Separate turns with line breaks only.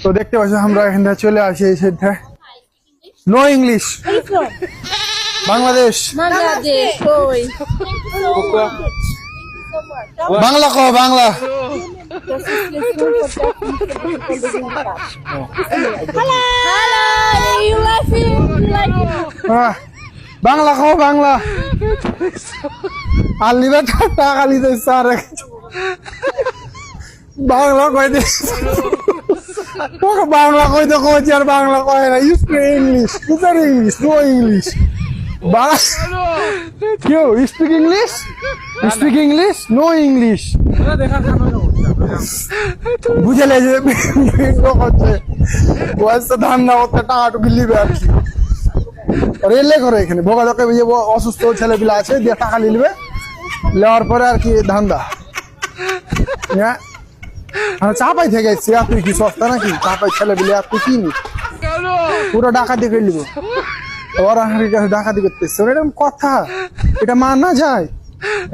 তো দেখতে পাচ্ছ আমরা এখান থেকে চলে আসি এই সাইডটা। No English, Bangladesh.
বাংলাদেশ ওই
বাংলা কো, বাংলা। বাংলা কো, বাংলা। আর লিবে টাকা নিতে স্যার বাংলা কই দে, তোকে বাংলা কই দে, কইছি আর বাংলা কয় না। You speak English, speak English, no English. You speak English? You speak English? No English. বুঝলে যে হচ্ছে বয়সটা ধান না হতে টাকাটুকু লিবে আর কি। রেলে করে এখানে ভোগাদকে অসুস্থ ছেলেপিলা আছে, দিয়ে টাকা নিলবে, নেওয়ার পরে আর কি ধান্দা। চাপাই থেকে এসছি, আপনি কি সস্তা নাকি? চাপাই ছেলেপিলে আপনি কি নি পুরো ডাকাতি করে নিব। ওরা কাছে ডাকাতি করতেছে, এরকম কথা, এটা মানা যায়?